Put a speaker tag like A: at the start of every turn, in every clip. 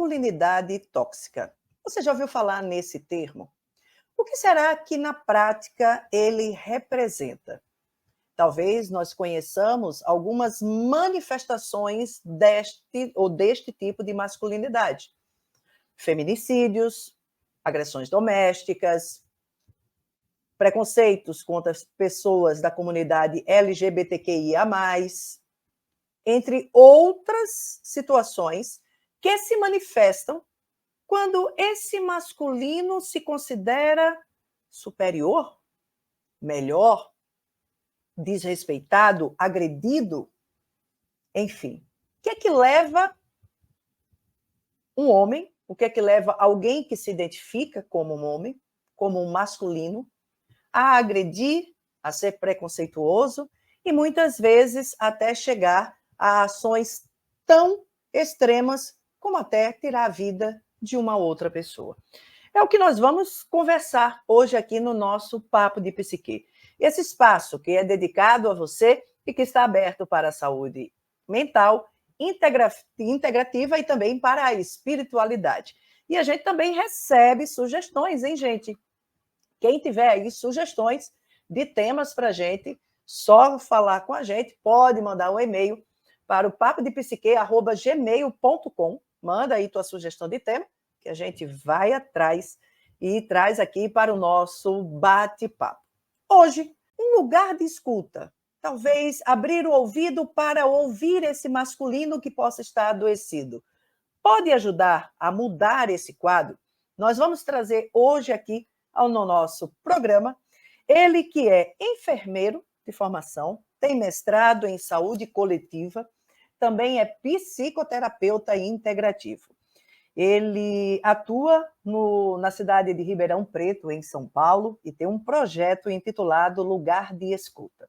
A: Masculinidade tóxica. Você já ouviu falar nesse termo? O que será que na prática ele representa? Talvez nós conheçamos algumas manifestações deste tipo de masculinidade. Feminicídios, agressões domésticas, preconceitos contra as pessoas da comunidade LGBTQIA+, entre outras situações que se manifestam quando esse masculino se considera superior, melhor, desrespeitado, agredido, enfim. O que é que leva um homem, o que é que leva alguém que se identifica como um homem, como um masculino, a agredir, a ser preconceituoso e muitas vezes até chegar a ações tão extremas como até tirar a vida de uma outra pessoa. É o que nós vamos conversar hoje aqui no nosso Papo de Psique. Esse espaço que é dedicado a você e que está aberto para a saúde mental, integrativa e também para a espiritualidade. E a gente também recebe sugestões, hein, gente? Quem tiver aí sugestões de temas para a gente, só falar com a gente, pode mandar um e-mail para o papodepsique@gmail.com. Manda aí tua sugestão de tema, que a gente vai atrás e traz aqui para o nosso bate-papo. Hoje, um lugar de escuta. Talvez abrir o ouvido para ouvir esse masculino que possa estar adoecido. Pode ajudar a mudar esse quadro? Nós vamos trazer hoje aqui no nosso programa ele que é enfermeiro de formação, tem mestrado em saúde coletiva, também é psicoterapeuta integrativo. Ele atua na cidade de Ribeirão Preto, em São Paulo, e tem um projeto intitulado Lugar de Escuta.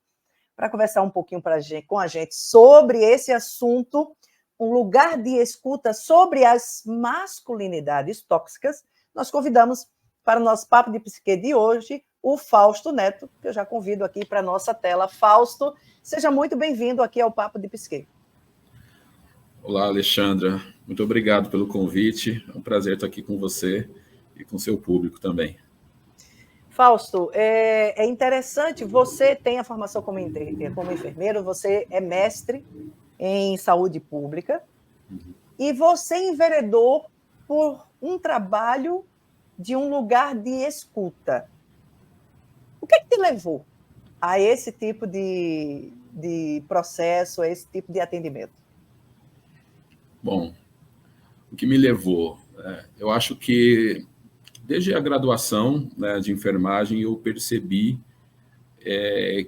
A: Para conversar um pouquinho com a gente sobre esse assunto, um lugar de escuta sobre as masculinidades tóxicas, nós convidamos para o nosso Papo de Psique de hoje o Fausto Neto, que eu já convido aqui para a nossa tela. Fausto, seja muito bem-vindo aqui ao Papo de Psique.
B: Olá, Alexandra. Muito obrigado pelo convite. É um prazer estar aqui com você e com seu público também.
A: Fausto, é interessante, você tem a formação como enfermeiro, você é mestre em saúde pública e você enveredou por um trabalho de um lugar de escuta. O que é que te levou a esse tipo de processo, a esse tipo de atendimento?
B: Bom, o que me levou? Eu acho que desde a graduação, né, de enfermagem eu percebi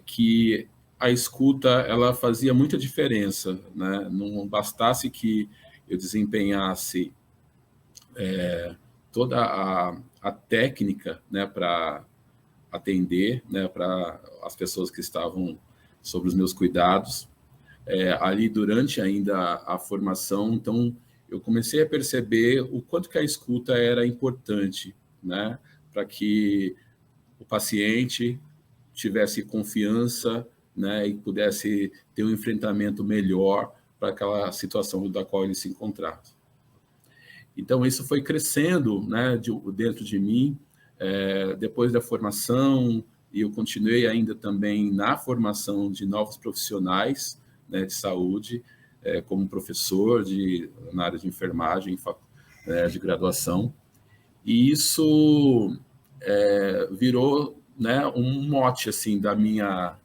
B: que a escuta ela fazia muita diferença, né? Não bastasse que eu desempenhasse toda a técnica, né, para atender, né, para as pessoas que estavam sob os meus cuidados, ali durante ainda a formação. Então eu comecei a perceber o quanto que a escuta era importante, né, para que o paciente tivesse confiança, né, e pudesse ter um enfrentamento melhor para aquela situação da qual ele se encontrava. Então isso foi crescendo, né, dentro de mim, depois da formação, e eu continuei ainda também na formação de novos profissionais, né, de saúde, como professor na área de enfermagem, de graduação. E isso virou, né, um mote assim, da minha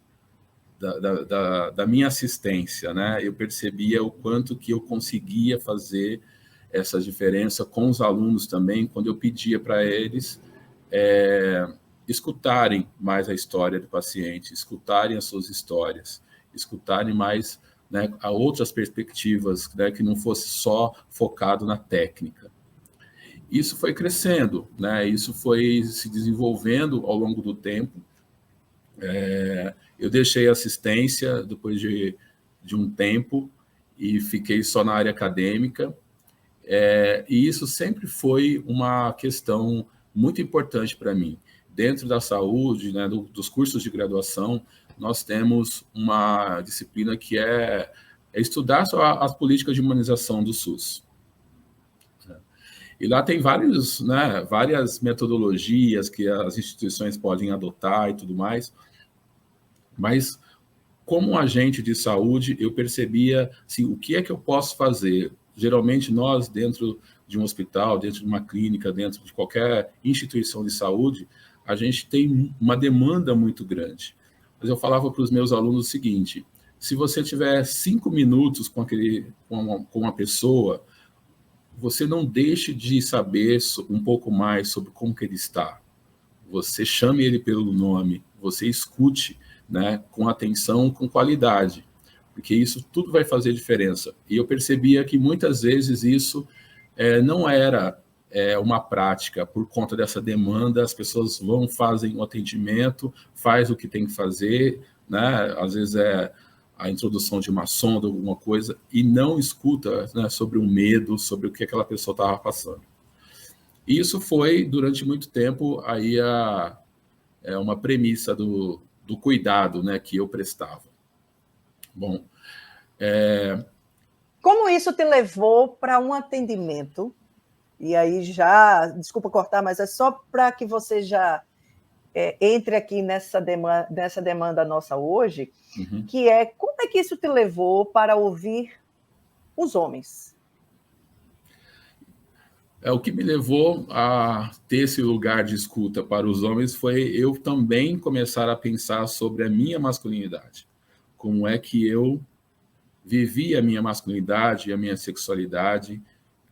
B: assistência, né? Eu percebia o quanto que eu conseguia fazer essa diferença com os alunos também, quando eu pedia para eles escutarem mais a história do paciente, escutarem as suas histórias, escutarem mais, né, a outras perspectivas, né, que não fosse só focado na técnica. Isso foi crescendo, né? Isso foi se desenvolvendo ao longo do tempo. Eu deixei a assistência depois de um tempo e fiquei só na área acadêmica. E isso sempre foi uma questão muito importante para mim. Dentro da saúde, né, dos cursos de graduação, nós temos uma disciplina que é estudar só as políticas de humanização do SUS. E lá tem vários, né, várias metodologias que as instituições podem adotar e tudo mais, mas como agente de saúde, eu percebia assim, o que é que eu posso fazer. Geralmente nós, dentro de um hospital, dentro de uma clínica, dentro de qualquer instituição de saúde, a gente tem uma demanda muito grande. Mas eu falava para os meus alunos o seguinte: se você tiver 5 minutos com uma pessoa, você não deixe de saber um pouco mais sobre como que ele está. Você chame ele pelo nome, você escute, né, com atenção, com qualidade, porque isso tudo vai fazer diferença. E eu percebia que muitas vezes isso não era uma prática por conta dessa demanda. As pessoas vão, fazem o atendimento, faz o que tem que fazer, né? Às vezes é a introdução de uma sonda, alguma coisa, e não escuta, né, sobre o medo, sobre o que aquela pessoa estava passando. E isso foi, durante muito tempo, aí uma premissa do cuidado, né, que eu prestava. Bom,
A: como isso te levou para um atendimento? E aí já, desculpa cortar, mas é só para que você já entre aqui nessa demanda nossa hoje, que é como é que isso te levou para ouvir os homens?
B: O que me levou a ter esse lugar de escuta para os homens foi eu também começar a pensar sobre a minha masculinidade. Como é que eu vivia a minha masculinidade, a minha sexualidade,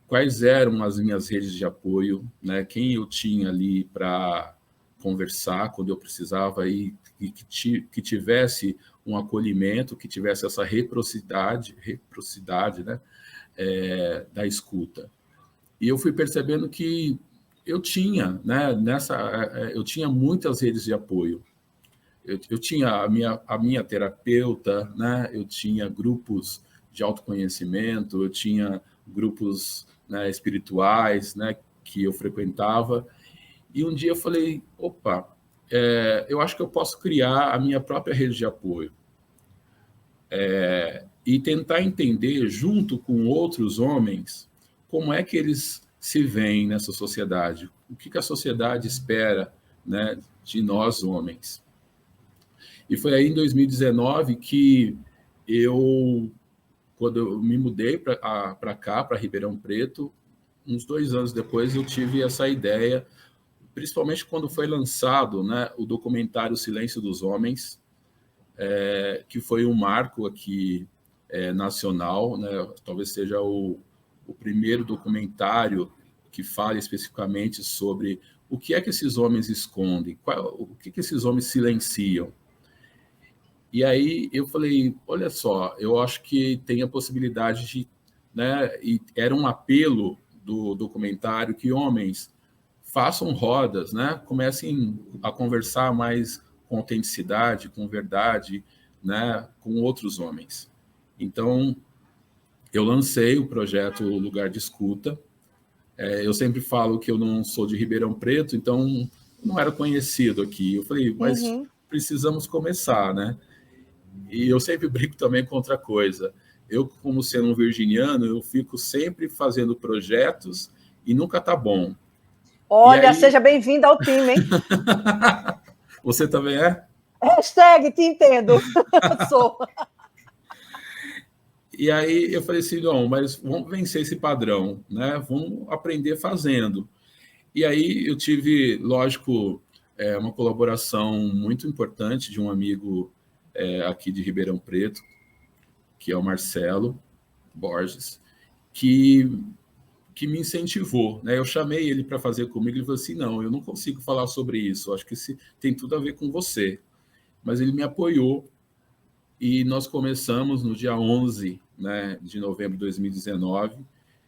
B: quais eram as minhas redes de apoio, né? Quem eu tinha ali para conversar quando eu precisava e que tivesse um acolhimento, que tivesse essa reciprocidade, né? Da escuta. E eu fui percebendo que eu tinha, né? Eu tinha muitas redes de apoio. Eu tinha a minha terapeuta, né? Eu tinha grupos de autoconhecimento, eu tinha grupos, né, espirituais, né, que eu frequentava. E um dia eu falei, opa, eu acho que eu posso criar a minha própria rede de apoio. E tentar entender, junto com outros homens, como é que eles se veem nessa sociedade. O que a sociedade espera, né, de nós, homens. E foi aí em 2019 que quando eu me mudei para cá, para Ribeirão Preto, uns 2 anos depois eu tive essa ideia, principalmente quando foi lançado, né, o documentário Silêncio dos Homens, que foi um marco aqui nacional, né, talvez seja o primeiro documentário que fale especificamente sobre o que é que esses homens escondem, o que esses homens silenciam. E aí eu falei, olha só, eu acho que tem a possibilidade de, né, e era um apelo do documentário que homens façam rodas, né, comecem a conversar mais com autenticidade, com verdade, né, com outros homens. Então, eu lancei o projeto Lugar de Escuta. Eu sempre falo que eu não sou de Ribeirão Preto, então não era conhecido aqui. Eu falei, mas precisamos começar, né? E eu sempre brinco também com outra coisa. Eu, como sendo um virginiano, eu fico sempre fazendo projetos e nunca tá bom.
A: Olha, aí... seja bem-vindo ao time, hein?
B: Você também é?
A: Hashtag te entendo. Sou.
B: E aí eu falei assim, não, mas vamos vencer esse padrão, né? Vamos aprender fazendo. E aí eu tive, lógico, uma colaboração muito importante de um amigo aqui de Ribeirão Preto, que é o Marcelo Borges, que me incentivou, né? Eu chamei ele para fazer comigo, ele falou assim, não, eu não consigo falar sobre isso, acho que tem tudo a ver com você. Mas ele me apoiou e nós começamos no dia 11, né, de novembro de 2019.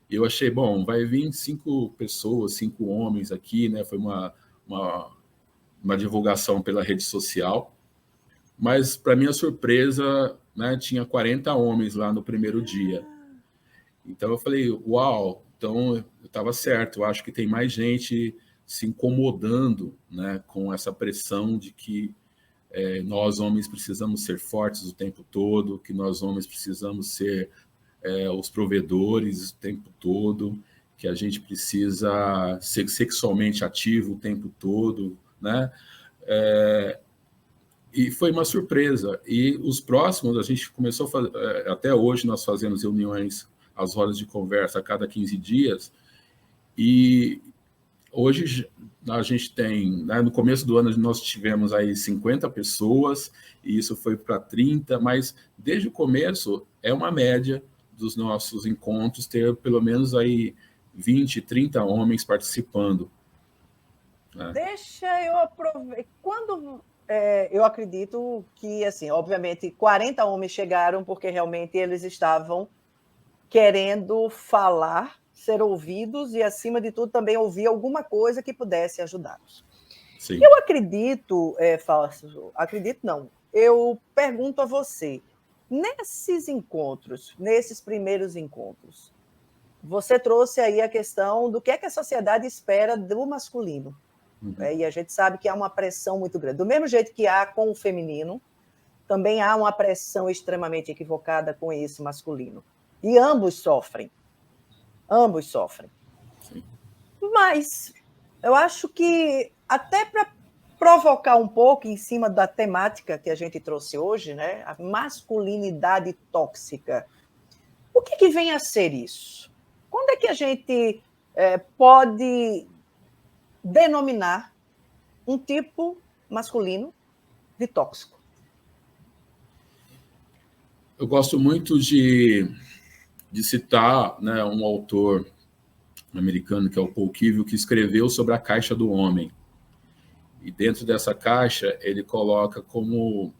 B: Eu achei, bom, vai vir 5 pessoas, 5 homens aqui, né? Foi uma divulgação pela rede social. Mas, para minha surpresa, né, tinha 40 homens lá no primeiro dia. Então, eu falei, uau, então eu estava certo. Eu acho que tem mais gente se incomodando, né, com essa pressão de que nós, homens, precisamos ser fortes o tempo todo, que nós, homens, precisamos ser os provedores o tempo todo, que a gente precisa ser sexualmente ativo o tempo todo, né? E foi uma surpresa. E os próximos, a gente começou a fazer, até hoje nós fazemos reuniões, as rodas de conversa a cada 15 dias, e hoje a gente tem, né, no começo do ano nós tivemos aí 50 pessoas, e isso foi para 30, mas desde o começo é uma média dos nossos encontros ter pelo menos aí 20, 30 homens participando. Né?
A: Deixa eu aproveitar. Eu acredito que, assim, obviamente, 40 homens chegaram porque realmente eles estavam querendo falar, ser ouvidos e, acima de tudo, também ouvir alguma coisa que pudesse ajudá-los.
B: Sim.
A: Eu acredito, Fausto, acredito não, eu pergunto a você, nesses encontros, nesses primeiros encontros, você trouxe aí a questão do que é que a sociedade espera do masculino. E a gente sabe que há uma pressão muito grande. Do mesmo jeito que há com o feminino, também há uma pressão extremamente equivocada com esse masculino. E ambos sofrem. Ambos sofrem.
B: Sim.
A: Mas eu acho que, até para provocar um pouco em cima da temática que a gente trouxe hoje, né, a masculinidade tóxica, o que vem a ser isso? Quando é que a gente pode denominar um tipo masculino de tóxico?
B: Eu gosto muito de citar, né, um autor americano, que é o Paul Kivel, que escreveu sobre a caixa do homem. E dentro dessa caixa, ele coloca como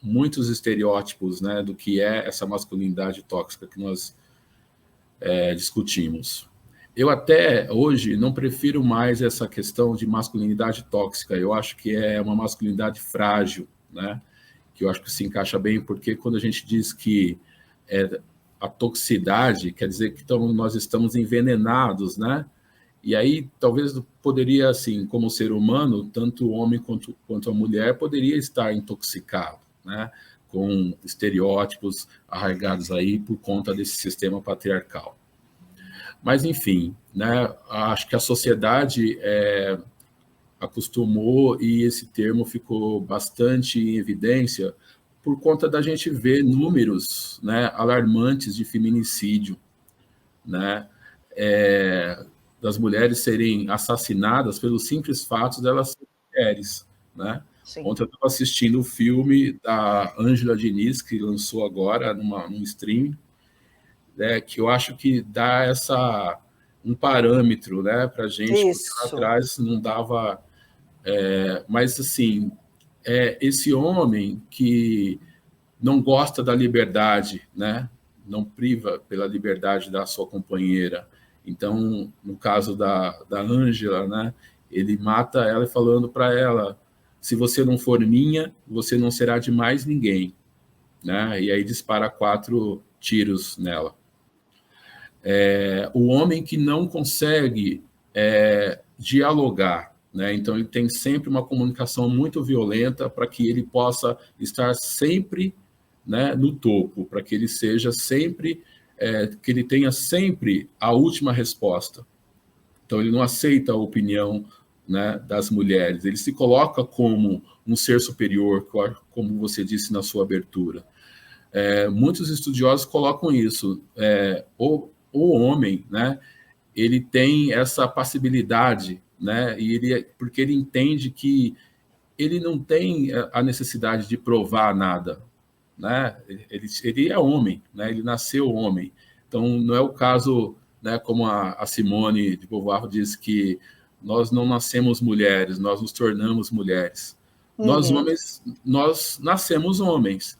B: muitos estereótipos, né, do que é essa masculinidade tóxica que nós discutimos. Eu até hoje não prefiro mais essa questão de masculinidade tóxica. Eu acho que é uma masculinidade frágil, né? Que eu acho que se encaixa bem, porque quando a gente diz que a toxicidade, quer dizer que nós estamos envenenados, né? E aí talvez poderia, assim, como ser humano, tanto o homem quanto a mulher poderia estar intoxicado, né? Com estereótipos arraigados aí por conta desse sistema patriarcal. Mas, enfim, né, acho que a sociedade acostumou e esse termo ficou bastante em evidência por conta da gente ver números, né, alarmantes de feminicídio, né, das mulheres serem assassinadas pelo simples fato delas serem mulheres. Né? Ontem eu estava assistindo o filme da Ângela Diniz, que lançou agora num streaming, que eu acho que dá um parâmetro, né, para a gente, porque lá atrás não dava... mas, assim, esse homem que não gosta da liberdade, né, não priva pela liberdade da sua companheira. Então, no caso da Ângela, né, ele mata ela falando para ela, se você não for minha, você não será de mais ninguém. Né? E aí dispara 4 tiros nela. O homem que não consegue dialogar, né? Então ele tem sempre uma comunicação muito violenta para que ele possa estar sempre, né, no topo, para que ele seja sempre, que ele tenha sempre a última resposta. Então ele não aceita a opinião, né, das mulheres, ele se coloca como um ser superior, como você disse na sua abertura. Muitos estudiosos colocam isso. O homem, né, ele tem essa passibilidade, né, porque ele entende que ele não tem a necessidade de provar nada. Né? Ele é homem, né? Ele nasceu homem. Então, não é o caso, né, como a Simone de Beauvoir diz, que nós não nascemos mulheres, nós nos tornamos mulheres. Nós, homens, nós nascemos homens.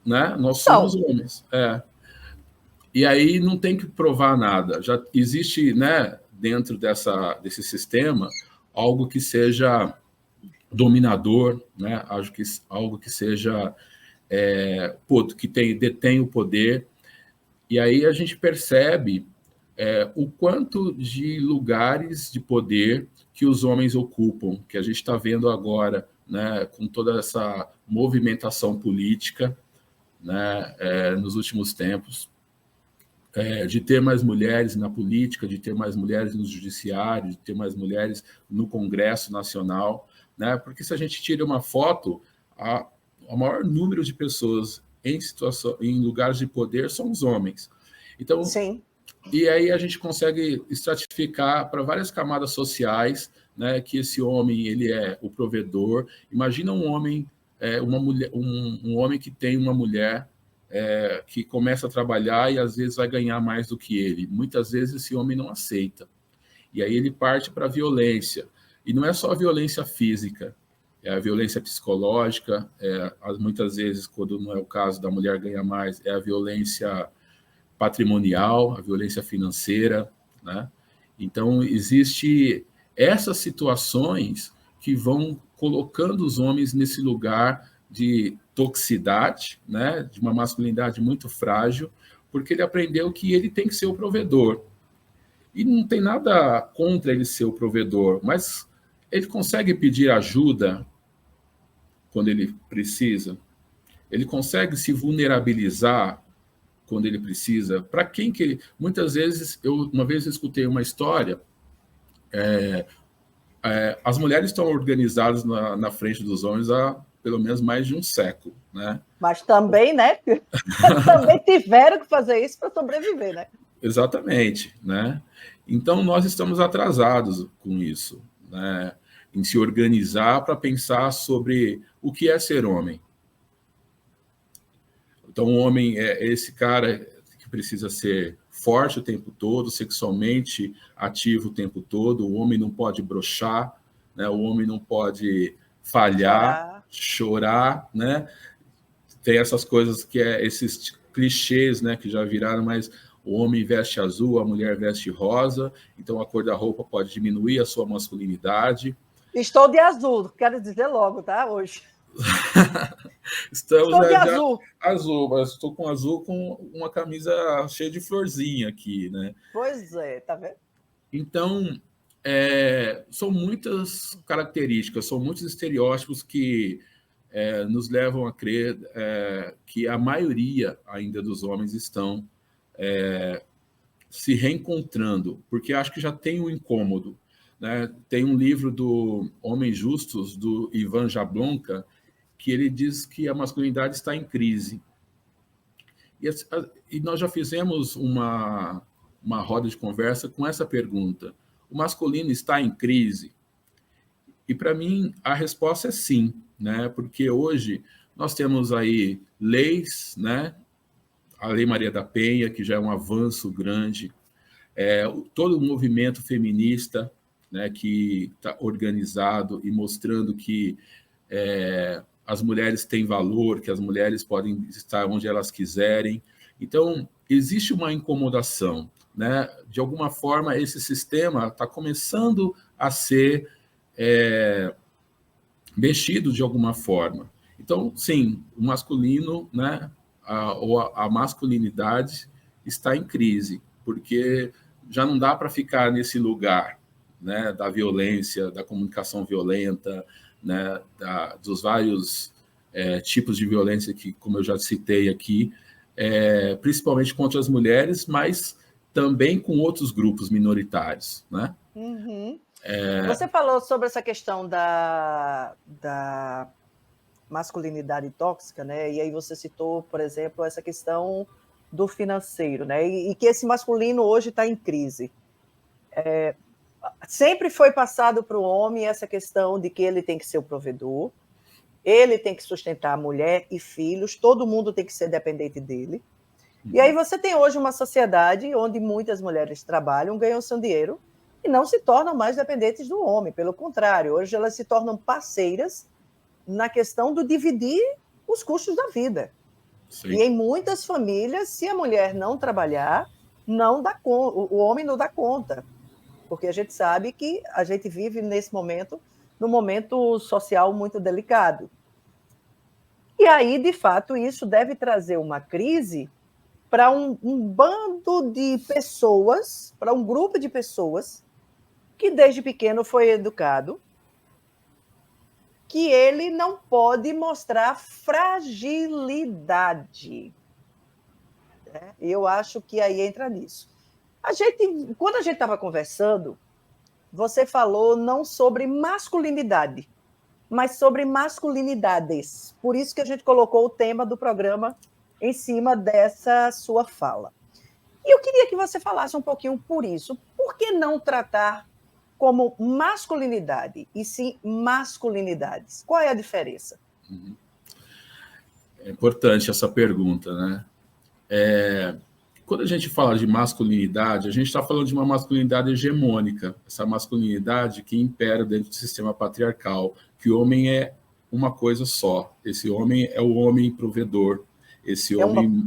B: Né? Nós somos homens. E aí não tem que provar nada. Já existe, né, dentro desse sistema algo que seja dominador, né? Algo que seja que detém o poder. E aí a gente percebe o quanto de lugares de poder que os homens ocupam, que a gente está vendo agora, né, com toda essa movimentação política, né, nos últimos tempos. de ter mais mulheres na política, de ter mais mulheres no judiciário, de ter mais mulheres no Congresso Nacional, né? Porque se a gente tira uma foto, o maior número de pessoas em lugares de poder são os homens. Então,
A: sim.
B: E aí a gente consegue estratificar para várias camadas sociais, né, que esse homem ele é o provedor. Imagina um homem, uma mulher, um homem que tem uma mulher que começa a trabalhar e às vezes vai ganhar mais do que ele. Muitas vezes esse homem não aceita. E aí ele parte para a violência. E não é só a violência física, é a violência psicológica, muitas vezes, quando não é o caso da mulher ganhar mais, é a violência patrimonial, a violência financeira, né? Então, existe essas situações que vão colocando os homens nesse lugar de toxicidade, né? De uma masculinidade muito frágil, porque ele aprendeu que ele tem que ser o provedor. E não tem nada contra ele ser o provedor, mas ele consegue pedir ajuda quando ele precisa, ele consegue se vulnerabilizar quando ele precisa. Para quem que ele... Muitas vezes, uma vez eu escutei uma história, as mulheres estão organizadas na frente dos homens há pelo menos mais de um século, né?
A: Mas também, né? Também tiveram que fazer isso para sobreviver, né?
B: Exatamente, né? Então, nós estamos atrasados com isso, né? Em se organizar para pensar sobre o que é ser homem. Então, o homem é esse cara que precisa ser forte o tempo todo, sexualmente ativo o tempo todo. O homem não pode broxar, né? O homem não pode falhar, chorar, né? Tem essas coisas que esses clichês, né, que já viraram, mas o homem veste azul, a mulher veste rosa, então a cor da roupa pode diminuir a sua masculinidade.
A: Estou de azul, quero dizer logo, tá? Hoje.
B: Estou
A: de azul.
B: Azul, mas estou com azul com uma camisa cheia de florzinha aqui, né?
A: Pois é, tá vendo?
B: Então, são muitas características, são muitos estereótipos que nos levam a crer que a maioria ainda dos homens estão se reencontrando, porque acho que já tem um incômodo, né? Tem um livro do Homens Justos, do Ivan Jablonka, que ele diz que a masculinidade está em crise. E nós já fizemos uma roda de conversa com essa pergunta: o masculino está em crise? E para mim a resposta é sim, né? Porque hoje nós temos aí leis, né? A Lei Maria da Penha, que já é um avanço grande, todo o movimento feminista, né, que está organizado e mostrando que as mulheres têm valor, que as mulheres podem estar onde elas quiserem. Então, existe uma incomodação, né? De alguma forma, esse sistema está começando a ser mexido de alguma forma. Então, sim, o masculino, né, a masculinidade está em crise, porque já não dá para ficar nesse lugar, né, da violência, da comunicação violenta, né, dos vários tipos de violência que, como eu já citei aqui, principalmente contra as mulheres, mas também com outros grupos minoritários, né?
A: Uhum. Você falou sobre essa questão da masculinidade tóxica, né? E aí você citou, por exemplo, essa questão do financeiro, né? E que esse masculino hoje está em crise. Sempre foi passado para o homem essa questão de que ele tem que ser o provedor, ele tem que sustentar a mulher e filhos, todo mundo tem que ser dependente dele. E aí você tem hoje uma sociedade onde muitas mulheres trabalham, ganham seu dinheiro e não se tornam mais dependentes do homem. Pelo contrário, hoje elas se tornam parceiras na questão do dividir os custos da vida. Sim. E em muitas famílias, se a mulher não trabalhar, não dá o homem não dá conta. Porque a gente sabe que a gente vive nesse momento, num momento social muito delicado. E aí, de fato, isso deve trazer uma crise para um bando de pessoas, para um grupo de pessoas que desde pequeno foi educado que ele não pode mostrar fragilidade. né? E eu acho que aí entra nisso. Quando a gente estava conversando, você falou não sobre masculinidade, mas sobre masculinidades. Por isso que a gente colocou o tema do programa em cima dessa sua fala. E eu queria que você falasse um pouquinho por isso. Por que não tratar como masculinidade e sim masculinidades? Qual é a diferença?
B: É importante essa pergunta, né? Quando a gente fala de masculinidade, a gente está falando de uma masculinidade hegemônica, essa masculinidade que impera dentro do sistema patriarcal, que o homem é uma coisa só. Esse homem é o homem provedor, esse homem,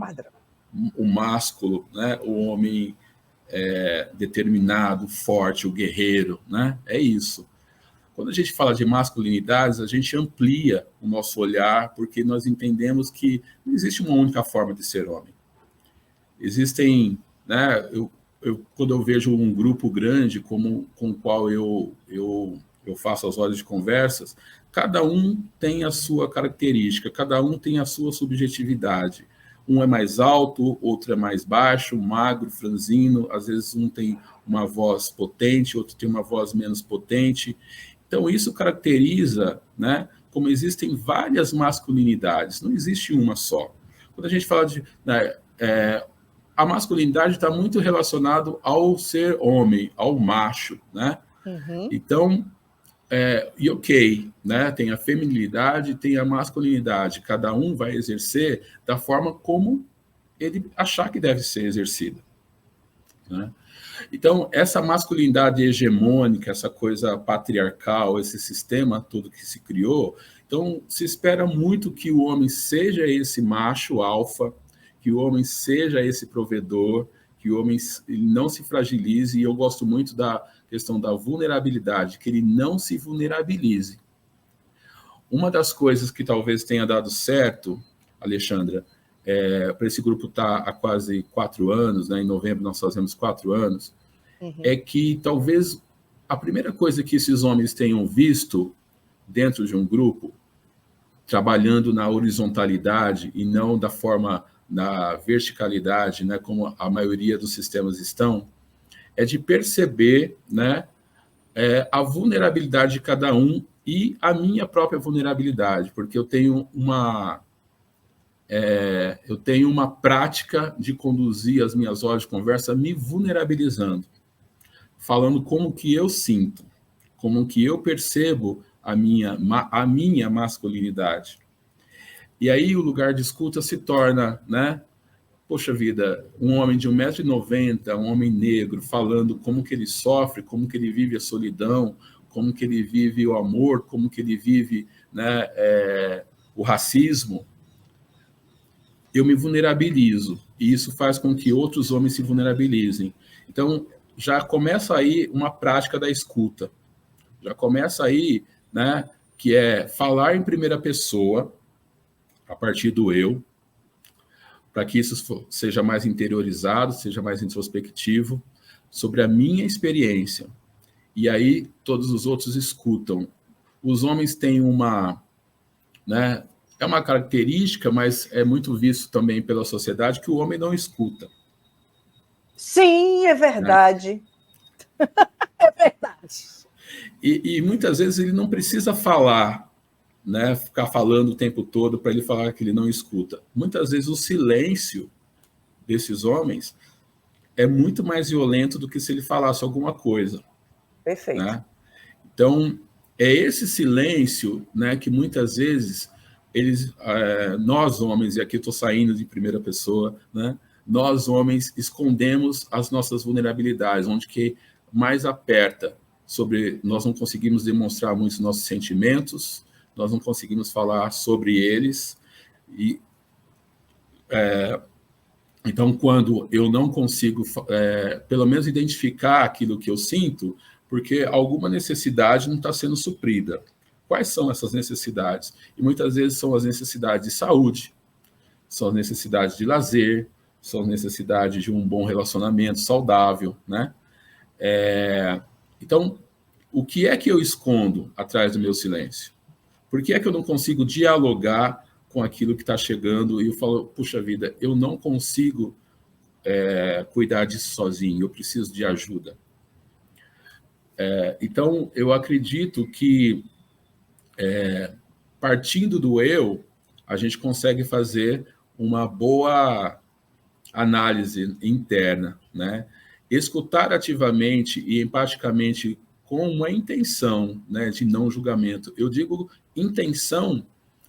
B: o másculo, né? O homem determinado, forte, o guerreiro, né? É isso. Quando a gente fala de masculinidades, a gente amplia o nosso olhar, porque nós entendemos que não existe uma única forma de ser homem. Existem, né, quando eu vejo um grupo grande com o qual eu faço as horas de conversas, cada um tem a sua característica, cada um tem a sua subjetividade. Um é mais alto, outro é mais baixo, magro, franzino, às vezes um tem uma voz potente, outro tem uma voz menos potente. Então, isso caracteriza, né, como existem várias masculinidades, não existe uma só. Quando a gente fala de... a masculinidade está muito relacionado ao ser homem, ao macho, né? Uhum. Então, e ok, né? Tem a feminilidade, tem a masculinidade. Cada um vai exercer da forma como ele achar que deve ser exercida, né? Então, essa masculinidade hegemônica, essa coisa patriarcal, esse sistema todo que se criou, então se espera muito que o homem seja esse macho alfa, que o homem seja esse provedor, que o homem não se fragilize, e eu gosto muito da questão da vulnerabilidade, que ele não se vulnerabilize. Uma das coisas que talvez tenha dado certo, Alexandra, para esse grupo estar há quase 4 anos, né, em novembro nós fazemos 4 anos, é que talvez a primeira coisa que esses homens tenham visto dentro de um grupo, trabalhando na horizontalidade e não da forma... na verticalidade, né, como a maioria dos sistemas estão, é de perceber, né, a vulnerabilidade de cada um e a minha própria vulnerabilidade, porque eu tenho uma prática de conduzir as minhas horas de conversa me vulnerabilizando, falando como que eu sinto, como que eu percebo a minha masculinidade. E aí o lugar de escuta se torna, né? Poxa vida, um homem de 1,90 m, um homem negro, falando como que ele sofre, como que ele vive a solidão, como que ele vive o amor, como que ele vive, né, o racismo. Eu me vulnerabilizo, e isso faz com que outros homens se vulnerabilizem. Então, já começa aí uma prática da escuta. Já começa aí, né, que é falar em primeira pessoa, a partir do eu, para que isso seja mais interiorizado, seja mais introspectivo, sobre a minha experiência. E aí todos os outros escutam. Os homens têm uma... né, é uma característica, mas é muito visto também pela sociedade que o homem não escuta.
A: Sim, é verdade. Né? É verdade.
B: E muitas vezes ele não precisa falar, né, ficar falando o tempo todo para ele falar que ele não escuta. Muitas vezes o silêncio desses homens é muito mais violento do que se ele falasse alguma coisa.
A: Perfeito.
B: Né? Então, é esse silêncio, né, que muitas vezes nós homens, e aqui estou saindo de primeira pessoa, né, nós homens escondemos as nossas vulnerabilidades, onde que mais aperta nós não conseguimos demonstrar muitos nossos sentimentos, nós não conseguimos falar sobre eles, e então, quando eu não consigo, pelo menos, identificar aquilo que eu sinto, porque alguma necessidade não está sendo suprida. Quais são essas necessidades? E muitas vezes são as necessidades de saúde, são as necessidades de lazer, são as necessidades de um bom relacionamento saudável, né? Então, o que é que eu escondo atrás do meu silêncio? Por que é que eu não consigo dialogar com aquilo que está chegando e eu falo, puxa vida, eu não consigo cuidar disso sozinho, eu preciso de ajuda. Então, eu acredito que, partindo do eu, a gente consegue fazer uma boa análise interna, né? Escutar ativamente e empaticamente com uma intenção, né, de não julgamento. Eu digo intenção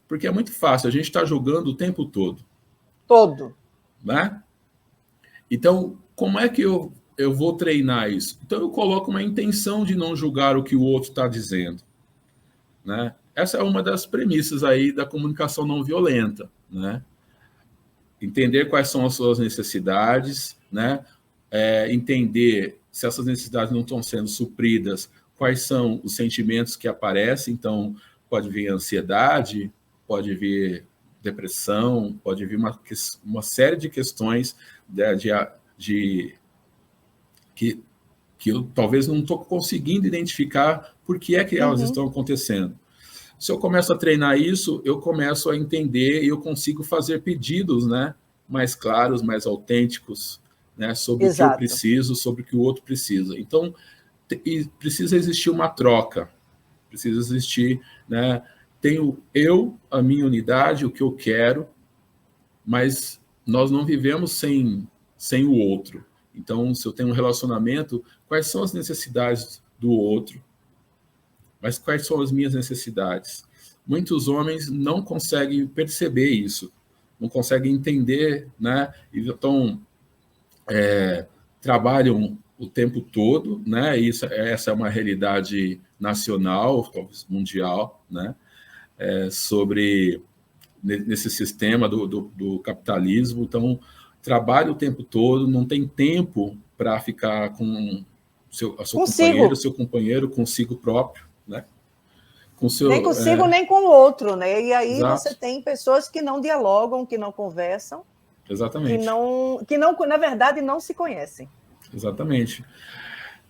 B: porque é muito fácil, a gente está julgando o tempo todo.
A: Todo.
B: Né? Então, como é que eu vou treinar isso? Então, eu coloco uma intenção de não julgar o que o outro está dizendo. Né? Essa é uma das premissas aí da comunicação não violenta. Né? Entender quais são as suas necessidades, né? Entender se essas necessidades não estão sendo supridas, quais são os sentimentos que aparecem. Então, pode vir ansiedade, pode vir depressão, pode vir uma série de questões que eu talvez não estou conseguindo identificar por que é que elas estão acontecendo. Se eu começo a treinar isso, eu começo a entender e eu consigo fazer pedidos, né, mais claros, mais autênticos, né, sobre o que eu preciso, sobre o que o outro precisa. Então, precisa existir uma troca, precisa existir, né, tenho eu, a minha unidade, o que eu quero, mas nós não vivemos sem o outro. Então, se eu tenho um relacionamento, quais são as necessidades do outro? Mas quais são as minhas necessidades? Muitos homens não conseguem perceber isso, não conseguem entender, né? Então, trabalham o tempo todo, né? Essa é uma realidade nacional, talvez mundial, né? Sobre nesse sistema do capitalismo. Então, trabalha o tempo todo, não tem tempo para ficar com seu companheiro, consigo próprio, né?
A: Nem consigo, nem com o outro, né? E aí
B: Exato.
A: Você tem pessoas que não dialogam, que não conversam.
B: Exatamente.
A: Que não, na verdade, não se conhecem.
B: Exatamente.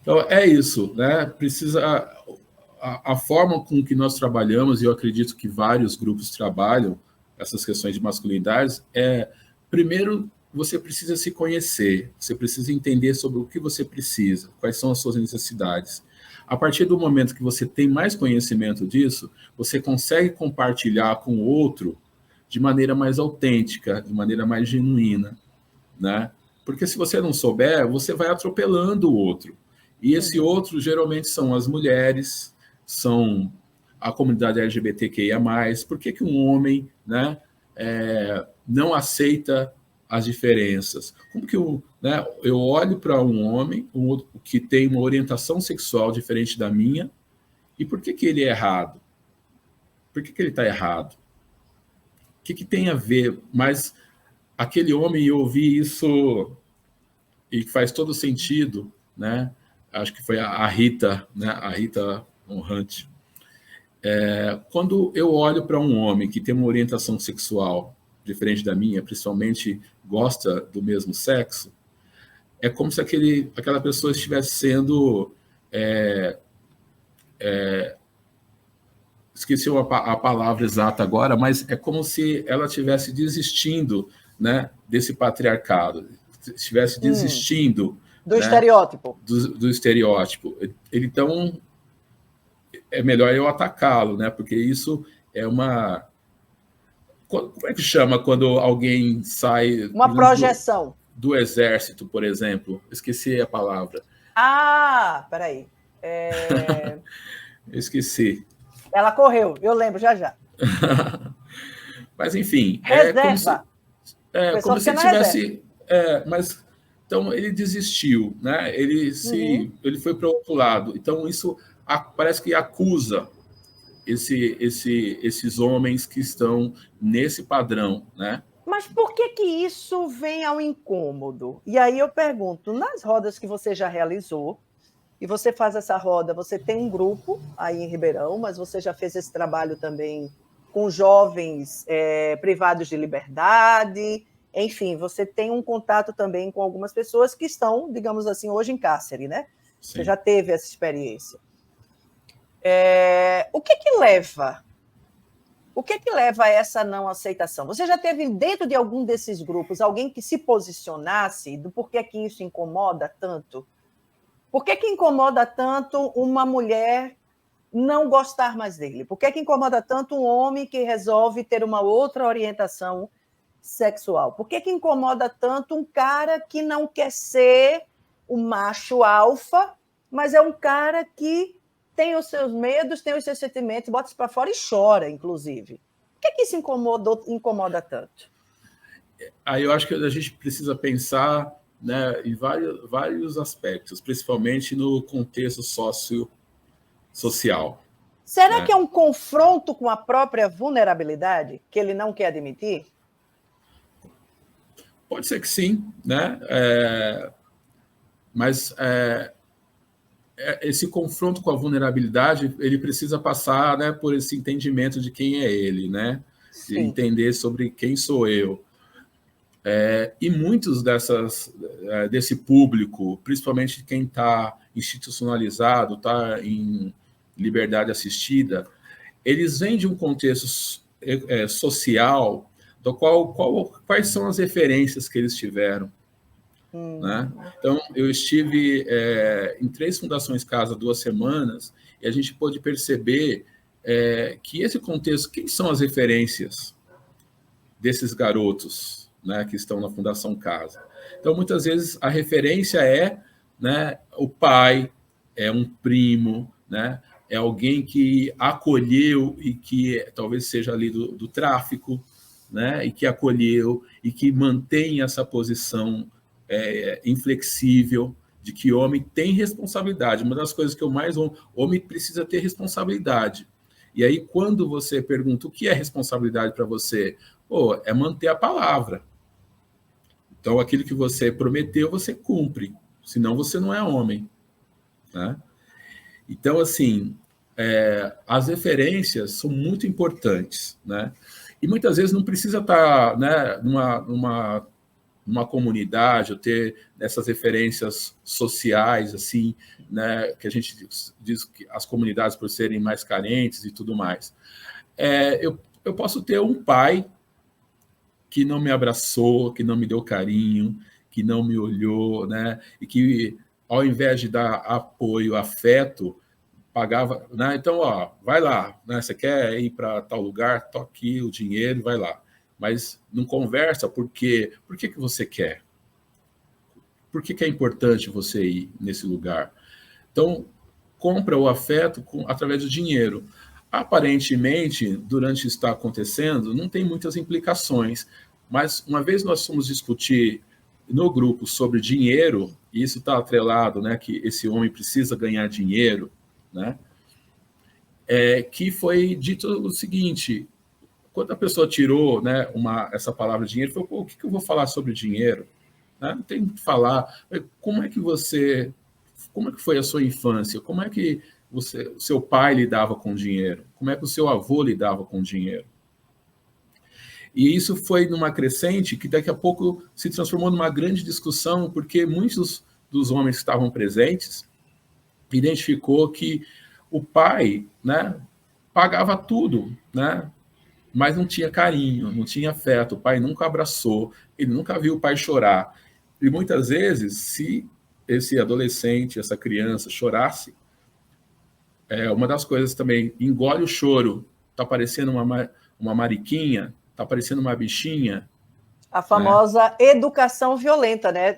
B: Então, é isso, né? Precisa... A forma com que nós trabalhamos, e eu acredito que vários grupos trabalham essas questões de masculinidades, primeiro, você precisa se conhecer, você precisa entender sobre o que você precisa, quais são as suas necessidades. A partir do momento que você tem mais conhecimento disso, você consegue compartilhar com o outro de maneira mais autêntica, de maneira mais genuína, né? Porque se você não souber, você vai atropelando o outro. E esse outro, geralmente, são as mulheres, são a comunidade LGBTQIA+. Por que um homem, né, não aceita as diferenças? Como que eu olho para um homem que tem uma orientação sexual diferente da minha, e por que ele é errado? Por que ele está errado? O que tem a ver? Mas aquele homem, eu ouvi isso e faz todo sentido, né? Acho que foi a Rita, né? A Rita Von Hunt. Quando eu olho para um homem que tem uma orientação sexual diferente da minha, principalmente gosta do mesmo sexo, é como se aquela pessoa estivesse sendo... esqueci a palavra exata agora, mas é como se ela estivesse desistindo, né, desse patriarcado, estivesse desistindo...
A: Do estereótipo.
B: Do estereótipo. Então, é melhor eu atacá-lo, né? Porque isso é uma... Como é que chama quando alguém sai...
A: Uma projeção.
B: Do exército, por exemplo. Esqueci a palavra.
A: Peraí.
B: Eu esqueci.
A: Ela correu, eu lembro, já.
B: Mas, enfim...
A: Reserva.
B: Como se tivesse... mas... Então, ele desistiu, né? Ele foi para o outro lado. Então, isso parece que acusa esses homens que estão nesse padrão, né?
A: Mas por que isso vem ao incômodo? E aí eu pergunto, nas rodas que você já realizou, e você faz essa roda, você tem um grupo aí em Ribeirão, mas você já fez esse trabalho também com jovens privados de liberdade... Enfim, você tem um contato também com algumas pessoas que estão, digamos assim, hoje em cárcere, né? Sim. Você já teve essa experiência. O que leva O que é que leva a essa não aceitação? Você já teve dentro de algum desses grupos alguém que se posicionasse do porquê que isso incomoda tanto? Por que incomoda tanto uma mulher não gostar mais dele? Por que incomoda tanto um homem que resolve ter uma outra orientação sexual? Por que incomoda tanto um cara que não quer ser o macho alfa, mas é um cara que tem os seus medos, tem os seus sentimentos, bota isso para fora e chora, inclusive? Por que isso incomoda tanto?
B: Aí eu acho que a gente precisa pensar, né, em vários aspectos, principalmente no contexto social.
A: Será que é um confronto com a própria vulnerabilidade que ele não quer admitir?
B: Pode ser que sim, né? Mas esse confronto com a vulnerabilidade, ele precisa passar, né, por esse entendimento de quem é ele, né? De entender sobre quem sou eu. E muitos desse público, principalmente quem está institucionalizado, está em liberdade assistida, eles vêm de um contexto social do quais são as referências que eles tiveram. Né? Então, eu estive em 3 fundações Casa 2 semanas e a gente pôde perceber que esse contexto, quem são as referências desses garotos, né, que estão na Fundação Casa? Então, muitas vezes, a referência né, o pai, é um primo, né, é alguém que acolheu e que talvez seja ali do tráfico, né, e que acolheu e que mantém essa posição inflexível de que homem tem responsabilidade. Uma das coisas que eu mais amo, homem precisa ter responsabilidade. E aí, quando você pergunta o que é responsabilidade para você, é manter a palavra. Então, aquilo que você prometeu, você cumpre. Senão, você não é homem. Né? Então, assim, as referências são muito importantes. Né? E muitas vezes não precisa estar, né, numa comunidade, ou ter essas referências sociais, assim, né, que a gente diz que as comunidades, por serem mais carentes e tudo mais. Eu posso ter um pai que não me abraçou, que não me deu carinho, que não me olhou, né, e que, ao invés de dar apoio, afeto, pagava, né, então, vai lá, né, você quer ir para tal lugar, toca aqui o dinheiro, vai lá. Mas não conversa, por que você quer? Por que é importante você ir nesse lugar? Então, compra o afeto através do dinheiro. Aparentemente, durante isso está acontecendo, não tem muitas implicações, mas uma vez nós fomos discutir no grupo sobre dinheiro, e isso está atrelado, né, que esse homem precisa ganhar dinheiro, né, que foi dito o seguinte: quando a pessoa tirou, né, essa palavra dinheiro, falou, o que eu vou falar sobre dinheiro? Né? Não tem o que falar. Como é que foi a sua infância? Como é que o seu pai lidava com dinheiro? Como é que o seu avô lidava com dinheiro? E isso foi numa crescente que daqui a pouco se transformou numa grande discussão, porque muitos dos homens que estavam presentes identificou que o pai, né, pagava tudo, né? Mas não tinha carinho, não tinha afeto, o pai nunca abraçou, ele nunca viu o pai chorar. E muitas vezes, se esse adolescente, essa criança chorasse, uma das coisas também, engole o choro, está parecendo uma mariquinha, está parecendo uma bichinha.
A: A famosa, né, educação violenta, né?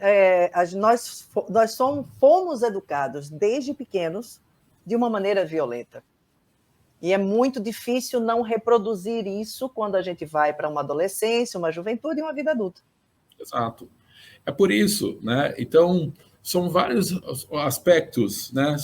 A: Nós fomos educados desde pequenos de uma maneira violenta. E é muito difícil não reproduzir isso quando a gente vai para uma adolescência, uma juventude e uma vida adulta.
B: Exato. É por isso, né? Então, são vários aspectos, né,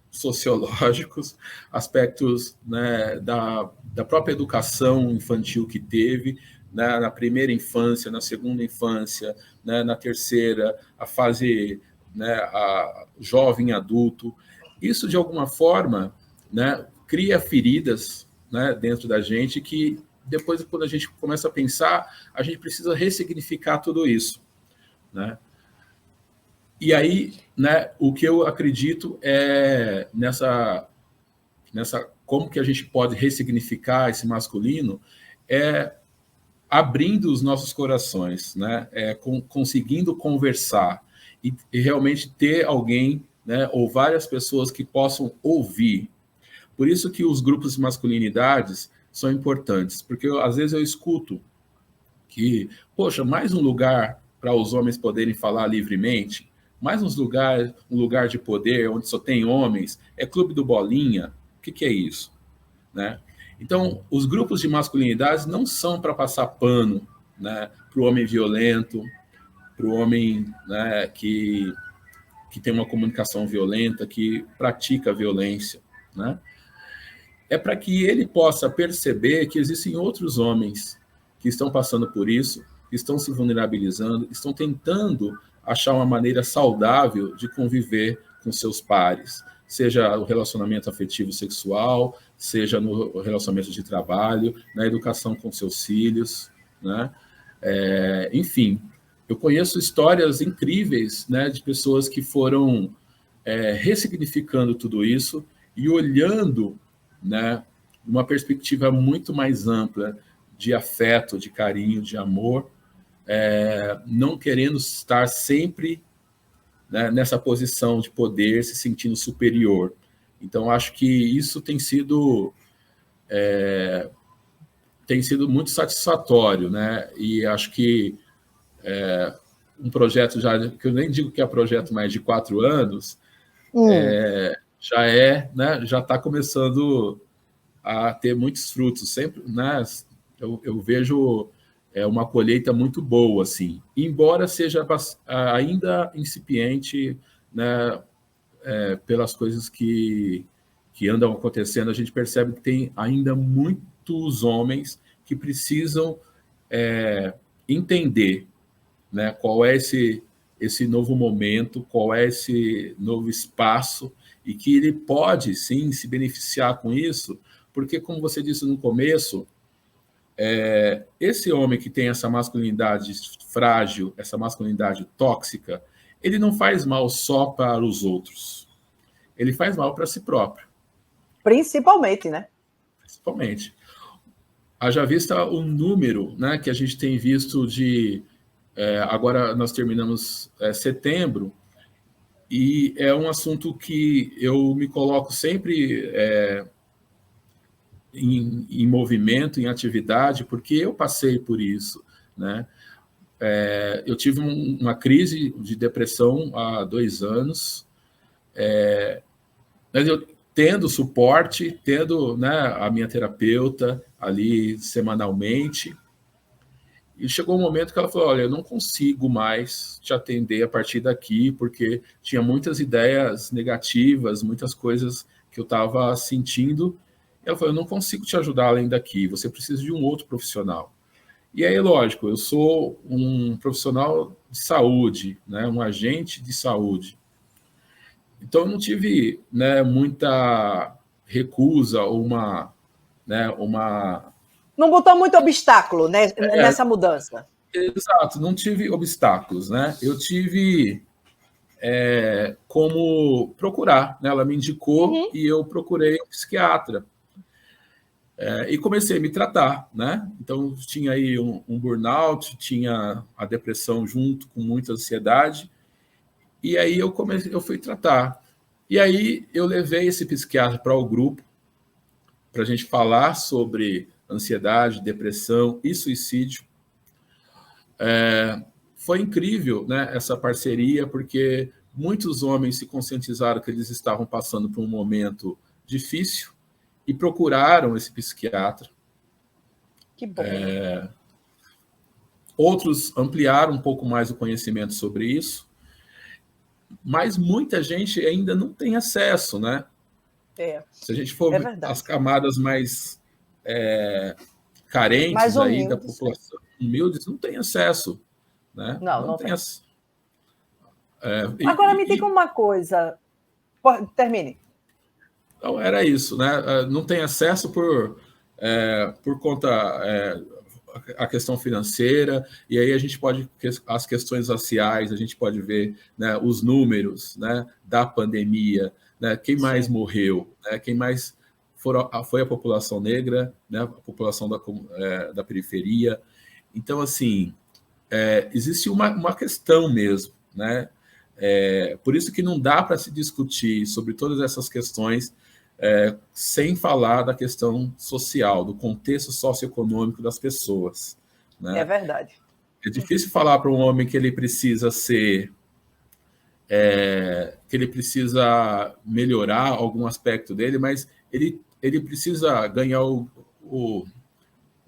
B: sociológicos, aspectos, né, da própria educação infantil que teve, né, na primeira infância, na segunda infância, né, na terceira, a fase, né, a jovem adulto. Isso, de alguma forma, né, cria feridas, né, dentro da gente que depois, quando a gente começa a pensar, a gente precisa ressignificar tudo isso. Né? E aí, né, o que eu acredito é nessa como que a gente pode ressignificar esse masculino, é abrindo os nossos corações, né? Conseguindo conversar e realmente ter alguém, né, ou várias pessoas que possam ouvir. Por isso que os grupos de masculinidades são importantes, porque às vezes eu escuto que, poxa, mais um lugar para os homens poderem falar livremente, mais um lugar de poder onde só tem homens, é clube do Bolinha, o que é isso? Né? Então, os grupos de masculinidades não são para passar pano, né, para o homem violento, para o homem, né, que tem uma comunicação violenta, que pratica violência, né? É para que ele possa perceber que existem outros homens que estão passando por isso, que estão se vulnerabilizando, estão tentando achar uma maneira saudável de conviver com seus pares, seja o relacionamento afetivo sexual, seja no relacionamento de trabalho, na educação com seus filhos, né? Enfim, eu conheço histórias incríveis, né, de pessoas que foram ressignificando tudo isso e olhando, né, uma perspectiva muito mais ampla de afeto, de carinho, de amor, não querendo estar sempre, né, nessa posição de poder, se sentindo superior. Então, acho que isso tem sido muito satisfatório, né? E acho que um projeto que eu nem digo que é projeto mais de 4 anos, né, já está começando a ter muitos frutos. Sempre, né, eu vejo uma colheita muito boa, assim, embora seja ainda incipiente, né, pelas coisas que andam acontecendo, a gente percebe que tem ainda muitos homens que precisam entender, né, qual é esse novo momento, qual é esse novo espaço, e que ele pode, sim, se beneficiar com isso, porque, como você disse no começo, esse homem que tem essa masculinidade frágil, essa masculinidade tóxica, ele não faz mal só para os outros, ele faz mal para si próprio.
A: Principalmente, né?
B: Principalmente. Haja vista o número, né, que a gente tem visto de... agora nós terminamos setembro, e é um assunto que eu me coloco sempre em movimento, em atividade, porque eu passei por isso, né? Eu tive uma crise de depressão há 2 anos, mas eu tendo suporte, tendo, né, a minha terapeuta ali semanalmente, e chegou um momento que ela falou, olha, eu não consigo mais te atender a partir daqui, porque tinha muitas ideias negativas, muitas coisas que eu estava sentindo. E ela falou, eu não consigo te ajudar além daqui, você precisa de um outro profissional. E aí, lógico, eu sou um profissional de saúde, né, um agente de saúde. Então, eu não tive, né, muita recusa ou uma...
A: Não botou muito obstáculo, né, nessa mudança.
B: Exato, não tive obstáculos, né? Eu tive como procurar, né? Ela me indicou e eu procurei um psiquiatra. E comecei a me tratar, né? Então, tinha aí um burnout, tinha a depressão junto com muita ansiedade, e aí eu fui tratar. E aí eu levei esse psiquiatra para o grupo, para a gente falar sobre ansiedade, depressão e suicídio. Foi incrível, né, essa parceria, porque muitos homens se conscientizaram que eles estavam passando por um momento difícil e procuraram esse psiquiatra.
A: Que bom.
B: Outros ampliaram um pouco mais o conhecimento sobre isso, mas muita gente ainda não tem acesso, né? Se a gente for as camadas mais carentes mais aí da população, humildes, não tem acesso, né?
A: Não tem. Agora me diga uma coisa. Termine.
B: Então, era isso, né? Não tem acesso por conta a questão financeira, e aí a gente pode, as questões raciais, a gente pode ver, né, os números, né, da pandemia, né, quem mais morreu, né, quem mais foi a população negra, né, a população da periferia. Então, assim, existe uma questão mesmo, né? Por isso que não dá para se discutir sobre todas essas questões sem falar da questão social, do contexto socioeconômico das pessoas, né?
A: É verdade.
B: É difícil falar para um homem que ele precisa que ele precisa melhorar algum aspecto dele, mas ele precisa ganhar o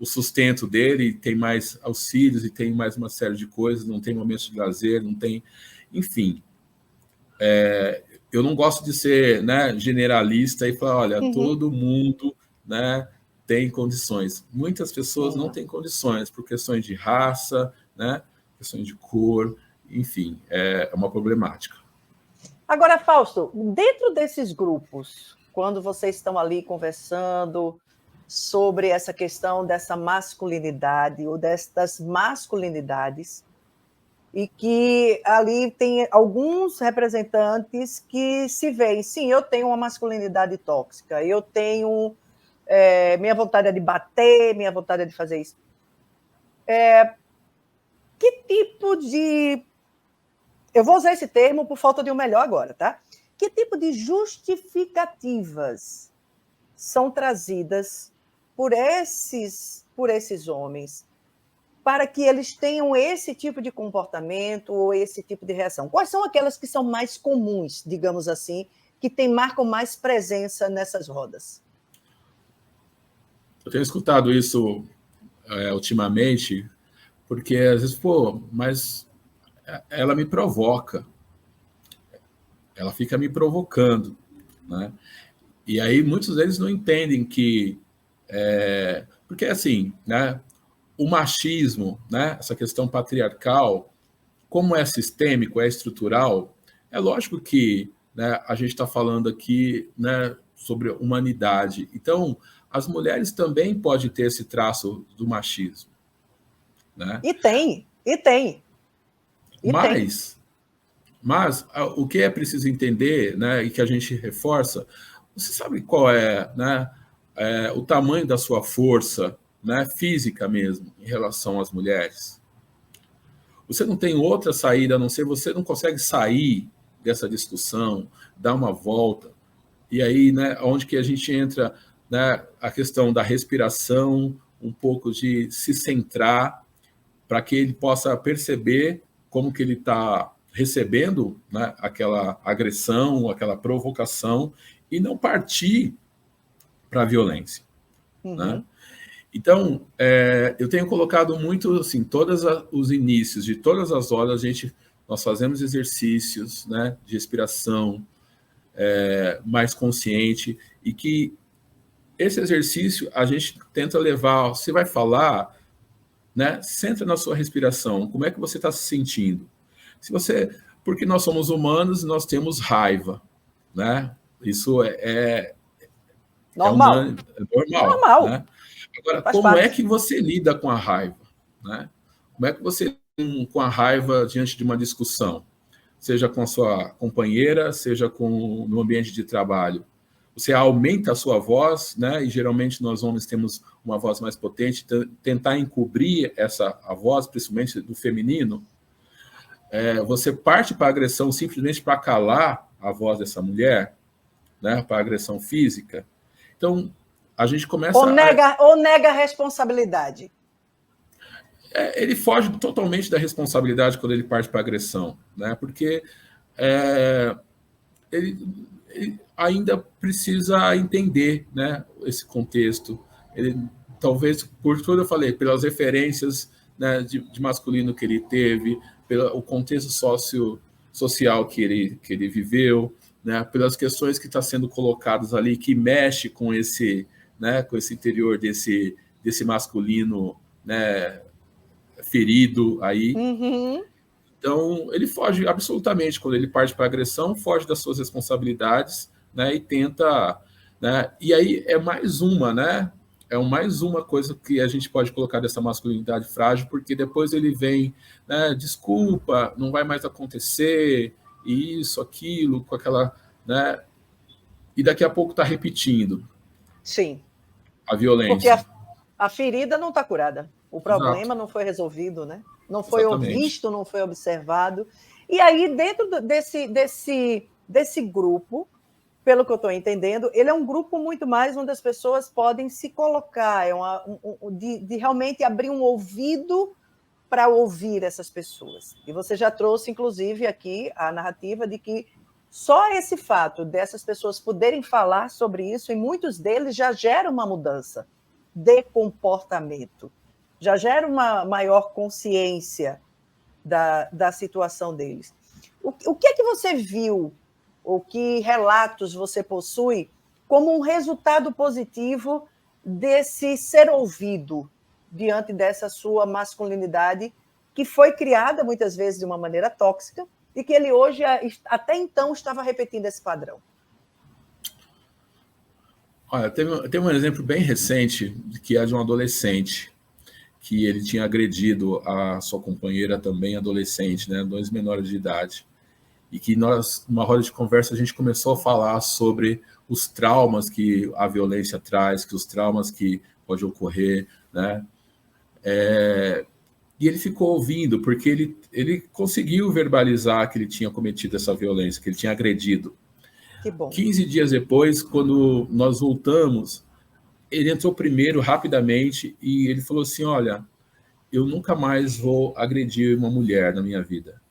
B: sustento dele, tem mais auxílios e tem mais uma série de coisas, não tem momentos de lazer, não tem... Enfim, eu não gosto de ser, né, generalista e falar, olha, todo mundo, né, tem condições. Muitas pessoas não têm condições por questões de raça, né, questões de cor, enfim, é uma problemática.
A: Agora, Fausto, dentro desses grupos, quando vocês estão ali conversando sobre essa questão dessa masculinidade ou destas masculinidades, e que ali tem alguns representantes que se veem, sim, eu tenho uma masculinidade tóxica, eu tenho minha vontade é de bater, minha vontade é de fazer isso. Que tipo de... Eu vou usar esse termo por falta de um melhor agora, tá? Que tipo de justificativas são trazidas por esses homens para que eles tenham esse tipo de comportamento ou esse tipo de reação? Quais são aquelas que são mais comuns, digamos assim, que marcam mais presença nessas rodas?
B: Eu tenho escutado isso ultimamente, porque às vezes, mas ela me provoca, ela fica me provocando, né? E aí muitos deles não entendem que... porque assim, né? O machismo, né, essa questão patriarcal, como é sistêmico, é estrutural, é lógico que, né, a gente está falando aqui, né, sobre humanidade. Então, as mulheres também podem ter esse traço do machismo, né?
A: E tem.
B: Mas o que é preciso entender, né, e que a gente reforça, você sabe qual é, né, o tamanho da sua força, né, física mesmo, em relação às mulheres? Você não tem outra saída a não ser, você não consegue sair dessa discussão, dar uma volta, e aí, né, onde que a gente entra, né, a questão da respiração, um pouco de se centrar, para que ele possa perceber como que ele está recebendo, né, aquela agressão, aquela provocação, e não partir para a violência, né? Então, eu tenho colocado muito, assim, todos os inícios de todas as horas, nós fazemos exercícios, né, de respiração mais consciente, e que esse exercício a gente tenta levar, você vai falar, né, centra na sua respiração, como é que você está se sentindo? Porque nós somos humanos, nós temos raiva, né? Isso é
A: normal.
B: Normal. Né? Agora,
A: Faz
B: como
A: parte.
B: é que você lida com a raiva? Né? Como é que você lida com a raiva diante de uma discussão? Seja com a sua companheira, seja no ambiente de trabalho. Você aumenta a sua voz, né? E geralmente nós homens temos uma voz mais potente, tentar encobrir a voz, principalmente do feminino. Você parte para a agressão simplesmente para calar a voz dessa mulher, né? Para a agressão física. Então, a gente começa...
A: Ou nega a responsabilidade.
B: Ele foge totalmente da responsabilidade quando ele parte para a agressão, né? Porque ele ainda precisa entender, né, esse contexto. Ele, talvez, por tudo eu falei, pelas referências, né, de masculino que ele teve, pelo contexto social que ele viveu, né, pelas questões que estão sendo colocadas ali, que mexe com esse, né, com esse interior desse masculino, né, ferido aí. Então, ele foge absolutamente, quando ele parte para a agressão, foge das suas responsabilidades, né, e tenta... Né, e aí é mais uma, né? Mais uma coisa que a gente pode colocar dessa masculinidade frágil, porque depois ele vem, né, desculpa, não vai mais acontecer, isso, aquilo, com aquela... Né, e daqui a pouco está repetindo.
A: Sim.
B: A violência.
A: Porque a ferida não está curada. O problema
B: Exato.
A: não foi resolvido, né? Não foi
B: Exatamente.
A: visto, não foi observado. E aí, dentro desse grupo, pelo que eu estou entendendo, ele é um grupo muito mais onde as pessoas podem se colocar, de realmente abrir um ouvido para ouvir essas pessoas. E você já trouxe, inclusive, aqui a narrativa de que só esse fato dessas pessoas poderem falar sobre isso, e muitos deles já gera uma mudança de comportamento, já gera uma maior consciência da situação deles. O que é que você viu, ou que relatos você possui como um resultado positivo desse ser ouvido diante dessa sua masculinidade, que foi criada muitas vezes de uma maneira tóxica, e que ele hoje, até então, estava repetindo esse padrão?
B: Olha, tem um exemplo bem recente, que é de um adolescente, que ele tinha agredido a sua companheira também adolescente, né, 2 menores de idade, e que nós, numa roda de conversa, a gente começou a falar sobre os traumas que a violência traz, que os traumas que pode ocorrer, né, e ele ficou ouvindo, porque ele conseguiu verbalizar que ele tinha cometido essa violência, que ele tinha agredido.
A: Que bom.
B: 15 dias depois, quando nós voltamos, ele entrou primeiro rapidamente e ele falou assim: olha, eu nunca mais vou agredir uma mulher na minha vida.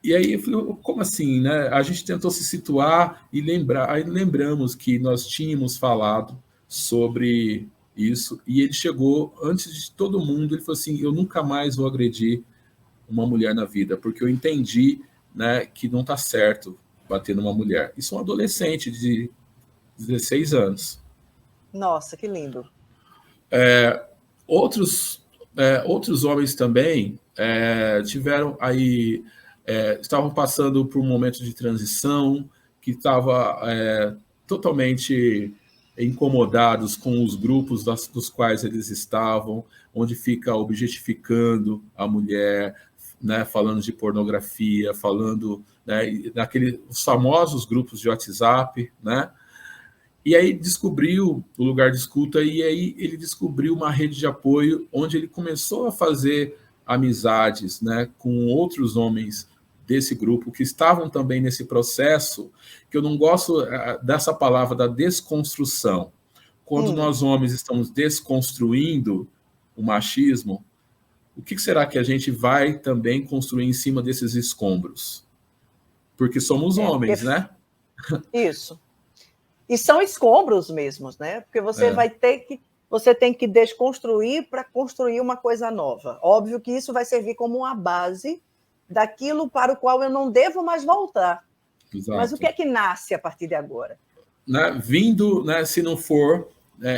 B: E aí eu falei: como assim, né? A gente tentou se situar e lembrar, aí lembramos que nós tínhamos falado sobre isso, e ele chegou antes de todo mundo, ele falou assim: eu nunca mais vou agredir uma mulher na vida, porque eu entendi, né, que não está certo bater numa mulher. Isso é um adolescente de 16 anos.
A: Nossa, que lindo.
B: Outros homens também tiveram aí, estavam passando por um momento de transição, que estava totalmente incomodados com os grupos dos quais eles estavam, onde fica objetificando a mulher, né, falando de pornografia, falando, né, naqueles famosos grupos de WhatsApp, né? E aí descobriu o lugar de escuta, e aí ele descobriu uma rede de apoio onde ele começou a fazer amizades, né, com outros homens desse grupo que estavam também nesse processo, que eu não gosto dessa palavra da desconstrução. Quando nós homens estamos desconstruindo o machismo, o que será que a gente vai também construir em cima desses escombros? Porque somos homens, né?
A: Isso. E são escombros mesmos, né? Porque você tem que desconstruir para construir uma coisa nova. Óbvio que isso vai servir como uma base daquilo para o qual eu não devo mais voltar. Exato. Mas o que é que nasce a partir de agora?
B: Né, vindo, né, se não for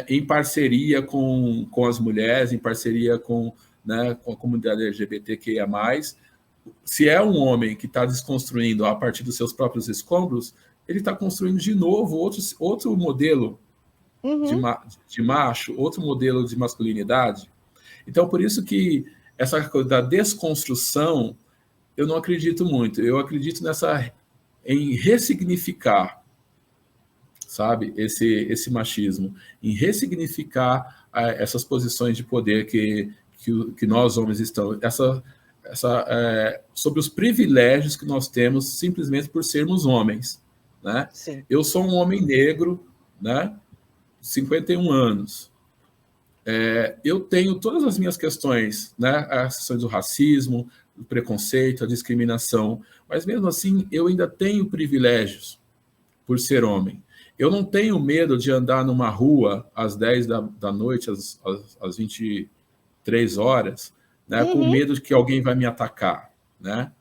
B: em parceria com as mulheres, em parceria com, né, com a comunidade LGBTQIA+, se é um homem que está desconstruindo a partir dos seus próprios escombros, ele está construindo de novo outro modelo de macho, outro modelo de masculinidade. Então, por isso que essa coisa da desconstrução, eu não acredito muito. Eu acredito em ressignificar, sabe, esse machismo, em ressignificar essas posições de poder que nós homens estamos, sobre os privilégios que nós temos simplesmente por sermos homens, né? Sim. Eu sou um homem negro, né, 51 anos. Eu tenho todas as minhas questões, né, as questões do racismo, do preconceito, a discriminação, mas mesmo assim eu ainda tenho privilégios por ser homem. Eu não tenho medo de andar numa rua às 10 da noite, às 23 horas, né, com medo de que alguém vai me atacar, né?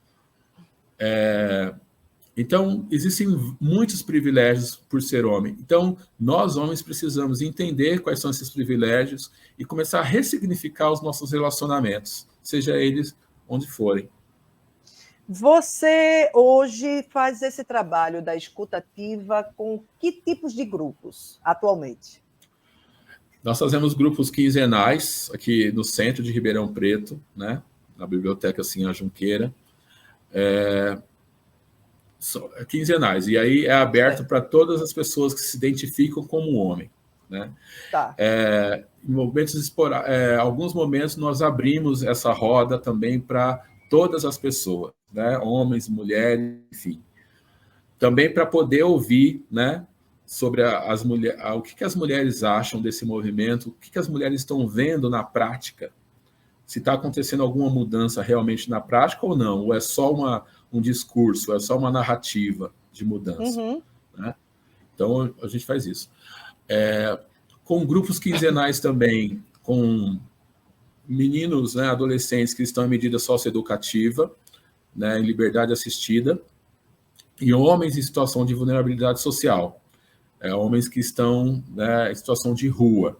B: Então, existem muitos privilégios por ser homem. Então, nós, homens, precisamos entender quais são esses privilégios e começar a ressignificar os nossos relacionamentos, seja eles onde forem.
A: Você hoje faz esse trabalho da escuta ativa com que tipos de grupos atualmente?
B: Nós fazemos grupos quinzenais aqui no centro de Ribeirão Preto, né, na Biblioteca Sinhá Junqueira. quinzenais. E aí é aberto para todas as pessoas que se identificam como homem. Né?
A: Tá.
B: Em alguns momentos nós abrimos essa roda também para todas as pessoas, né? Homens, mulheres, enfim. Também para poder ouvir, né, sobre as mulheres, o que as mulheres acham desse movimento, o que as mulheres estão vendo na prática, se está acontecendo alguma mudança realmente na prática ou não, ou é só um discurso, é só uma narrativa de mudança. Né? Então, a gente faz isso. Com grupos quinzenais também, com meninos, né, adolescentes que estão em medida socioeducativa, né, em liberdade assistida, e homens em situação de vulnerabilidade social, homens que estão, né, em situação de rua.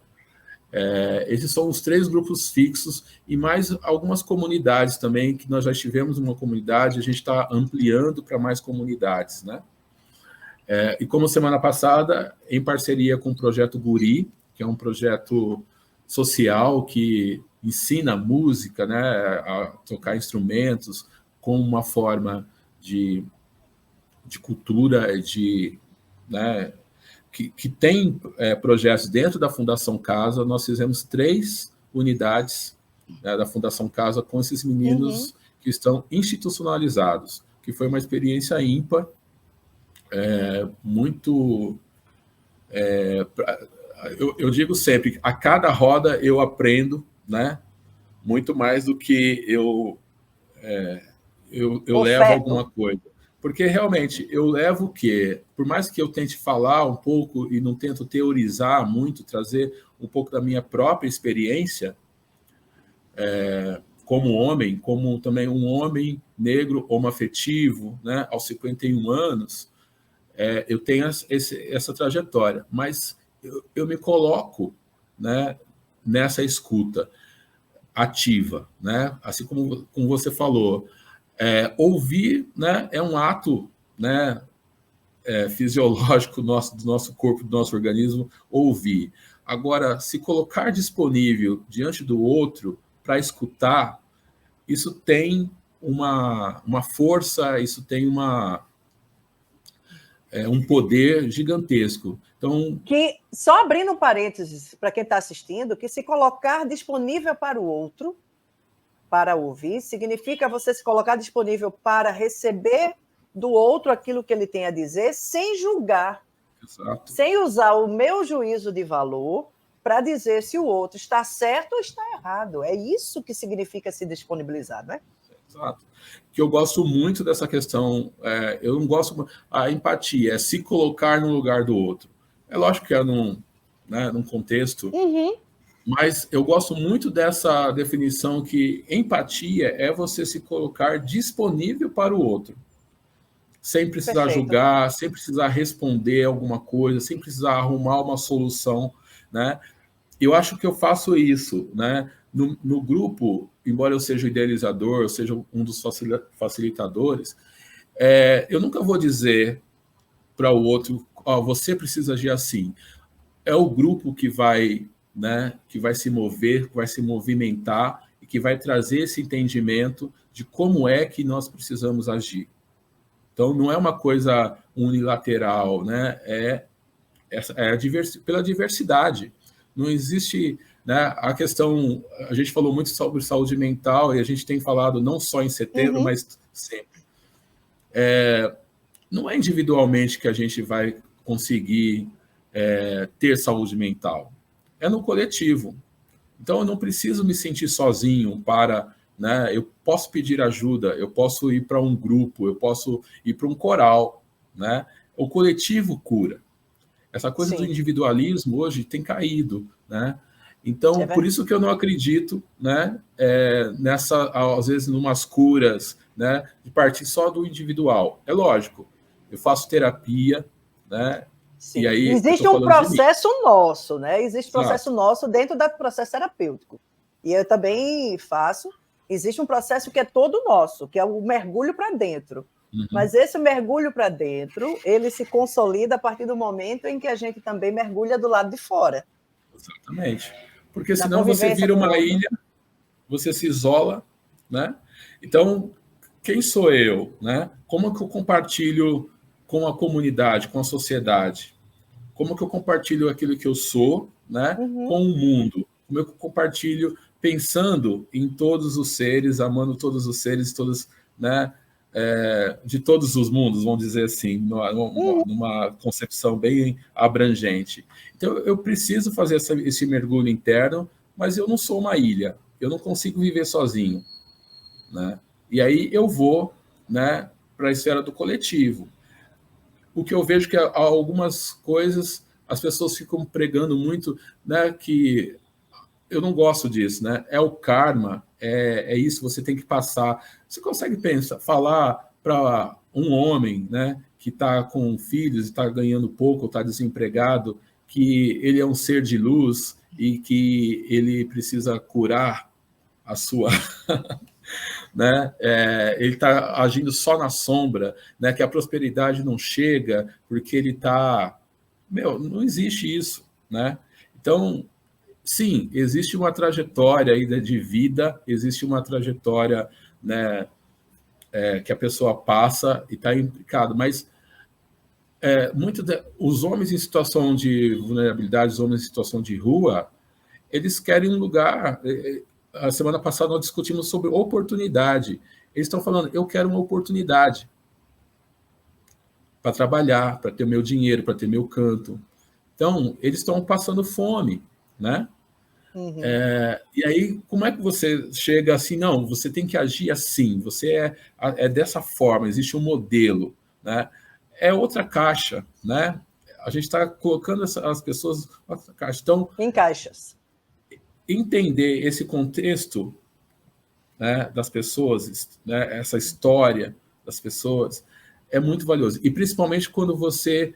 B: Esses são os 3 grupos fixos e mais algumas comunidades também, que nós já estivemos numa comunidade, a gente está ampliando para mais comunidades, né? E como semana passada, em parceria com o Projeto Guri, que é um projeto social que ensina música, né, a tocar instrumentos com uma forma de cultura, né, que tem projetos dentro da Fundação Casa. Nós fizemos 3 unidades, né, da Fundação Casa com esses meninos que estão institucionalizados, que foi uma experiência ímpar, muito... eu digo sempre, a cada roda eu aprendo, né, muito mais do que eu levo alguma coisa. Porque, realmente, eu levo o quê? Por mais que eu tente falar um pouco e não tento teorizar muito, trazer um pouco da minha própria experiência, como homem, como também um homem negro homoafetivo, né, aos 51 anos, eu tenho essa trajetória. Mas eu me coloco, né, nessa escuta ativa, né? Assim como você falou, ouvir, né, é um ato, né, fisiológico do nosso corpo, do nosso organismo, ouvir. Agora, se colocar disponível diante do outro para escutar, isso tem uma força, isso tem um poder gigantesco. Então,
A: que, só abrindo um parênteses para quem está assistindo, que se colocar disponível para o outro, para ouvir, significa você se colocar disponível para receber do outro aquilo que ele tem a dizer, sem julgar,
B: exato,
A: sem usar o meu juízo de valor para dizer se o outro está certo ou está errado. É isso que significa se disponibilizar, né?
B: Exato. Que eu gosto muito dessa questão, eu não gosto... A empatia é se colocar no lugar do outro. É lógico que é num contexto... Mas eu gosto muito dessa definição que empatia é você se colocar disponível para o outro. Sem precisar
A: Perfeito.
B: julgar, sem precisar responder alguma coisa, sem precisar arrumar uma solução, né? Eu acho que eu faço isso, né? No grupo, embora eu seja o idealizador, eu seja um dos facilitadores, eu nunca vou dizer para o outro, você precisa agir assim. É o grupo que vai... né, que vai se mover, que vai se movimentar e que vai trazer esse entendimento de como é que nós precisamos agir. Então, não é uma coisa unilateral, né? Pela diversidade. Não existe... né, a questão... A gente falou muito sobre saúde mental e a gente tem falado não só em setembro, mas sempre. Não é individualmente que a gente vai conseguir ter saúde mental. É no coletivo. Então, eu não preciso me sentir sozinho para... né, eu posso pedir ajuda, eu posso ir para um grupo, eu posso ir para um coral. Né? O coletivo cura. Essa coisa do individualismo hoje tem caído. Né? Então, por isso que eu não acredito, né, às vezes, numas curas, né, de partir só do individual. É lógico, eu faço terapia, né?
A: Sim.
B: E aí,
A: existe um processo nosso, né? Existe processo nosso dentro do processo terapêutico. E eu também faço. Existe um processo que é todo nosso, que é o mergulho para dentro. Mas esse mergulho para dentro, ele se consolida a partir do momento em que a gente também mergulha do lado de fora.
B: Exatamente. Porque senão você vira uma ilha, você se isola, né? Então, quem sou eu, né? Como que eu compartilho com a comunidade, com a sociedade? Como que eu compartilho aquilo que eu sou, né, com o mundo? Como eu compartilho pensando em todos os seres, amando todos os seres, todos, né, de todos os mundos, vamos dizer assim, numa concepção bem abrangente. Então, eu preciso fazer esse mergulho interno, mas eu não sou uma ilha, eu não consigo viver sozinho, né? E aí eu vou, né, para a esfera do coletivo. O que eu vejo que algumas coisas as pessoas ficam pregando muito, né, que eu não gosto disso, né? É o karma, é isso, você tem que passar. Você consegue falar para um homem, né, que está com filhos, está ganhando pouco, está desempregado, que ele é um ser de luz e que ele precisa curar a sua né? Ele está agindo só na sombra, né? Que a prosperidade não chega porque ele está... não existe isso, né? Então, sim, existe uma trajetória aí de vida, existe uma trajetória, né, que a pessoa passa e está implicado, mas os homens em situação de vulnerabilidade, os homens em situação de rua, eles querem um lugar. A semana passada nós discutimos sobre oportunidade. Eles estão falando, eu quero uma oportunidade para trabalhar, para ter meu dinheiro, para ter meu canto. Então, eles estão passando fome, né? E aí, como é que você chega assim? Não, você tem que agir assim, você é dessa forma, existe um modelo, né? É outra caixa, né? A gente está colocando as pessoas outra caixa. Então,
A: em caixas.
B: Entender esse contexto, né, das pessoas, né, essa história das pessoas, é muito valioso. E principalmente quando você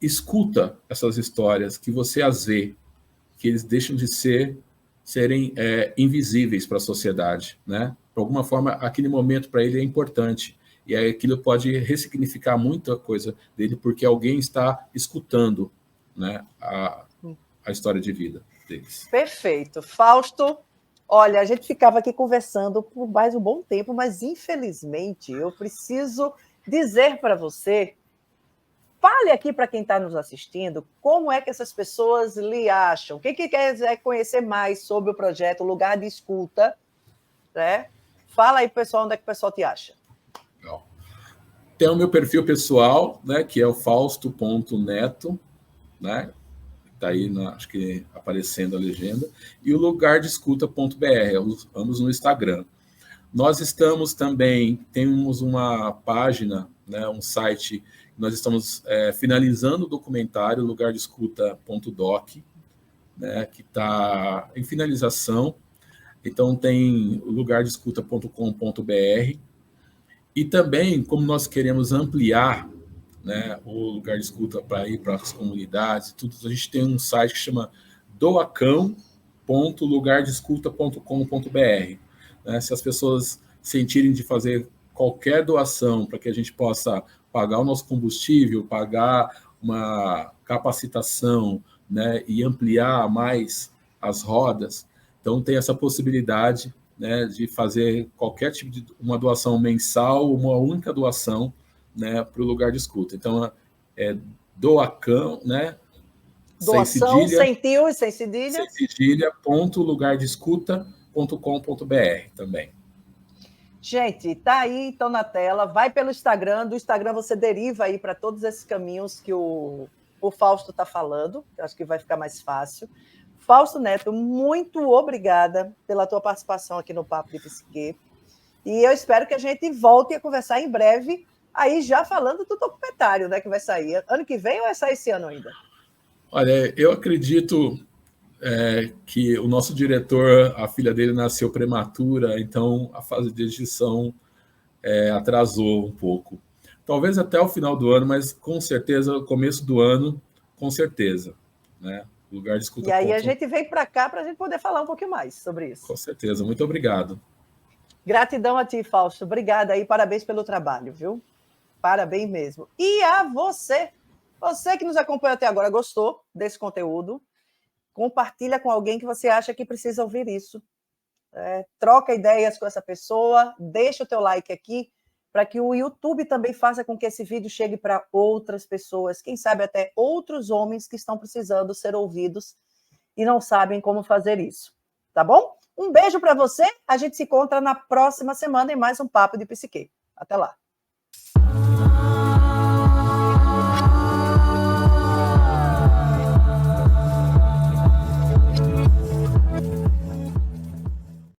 B: escuta essas histórias, que você as vê, que eles deixam de serem invisíveis para a sociedade, né? De alguma forma, aquele momento para ele é importante. E aí aquilo pode ressignificar muita coisa dele, porque alguém está escutando, né, a história de vida deles.
A: Perfeito. Fausto, olha, a gente ficava aqui conversando por mais um bom tempo, mas infelizmente eu preciso dizer para você, fale aqui para quem está nos assistindo, como é que essas pessoas lhe acham? Quem que quer conhecer mais sobre o projeto Lugar de Escuta, né? Fala aí, pessoal, onde é que o pessoal te acha?
B: Legal. Tem o meu perfil pessoal, né, que é o fausto.neto, né? Está aí, acho que aparecendo a legenda, e o lugardescuta.br, ambos no Instagram. Nós estamos também, temos uma página, né, um site, nós estamos finalizando o documentário lugardescuta.doc, né, que está em finalização. Então tem o lugardescuta.com.br. E também, como nós queremos ampliar, né, o lugar de escuta para ir para as comunidades, tudo, a gente tem um site que chama doacão.lugardescuta.com.br. Né? Se as pessoas sentirem de fazer qualquer doação para que a gente possa pagar o nosso combustível, pagar uma capacitação, né, e ampliar mais as rodas, então tem essa possibilidade, né, de fazer qualquer tipo de uma doação mensal, uma única doação, né, para o lugar de escuta. Então, doacão, né?
A: Doação, sem tio e sem cedilha.
B: Sem cedilha, .lugardescuta.com.br também.
A: Gente, tá aí, então na tela, vai pelo Instagram, do Instagram você deriva aí para todos esses caminhos que o Fausto está falando, acho que vai ficar mais fácil. Fausto Neto, muito obrigada pela tua participação aqui no Papo de Psique. E eu espero que a gente volte a conversar em breve, aí já falando do documentário, né, que vai sair. Ano que vem ou vai sair esse ano ainda?
B: Olha, eu acredito que o nosso diretor, a filha dele nasceu prematura, então a fase de edição atrasou um pouco. Talvez até o final do ano, mas com certeza, no começo do ano, com certeza, né? Lugar de escuta.
A: E aí a gente vem para cá para a gente poder falar um pouquinho mais sobre isso.
B: Com certeza, muito obrigado.
A: Gratidão a ti, Fausto. Obrigada aí, parabéns pelo trabalho, viu? Parabéns mesmo. E a você que nos acompanhou até agora, gostou desse conteúdo? Compartilha com alguém que você acha que precisa ouvir isso. troca ideias com essa pessoa, deixa o teu like aqui, para que o YouTube também faça com que esse vídeo chegue para outras pessoas, quem sabe até outros homens que estão precisando ser ouvidos e não sabem como fazer isso, tá bom? Um beijo para você, a gente se encontra na próxima semana em mais um Papo de Psique. Até lá.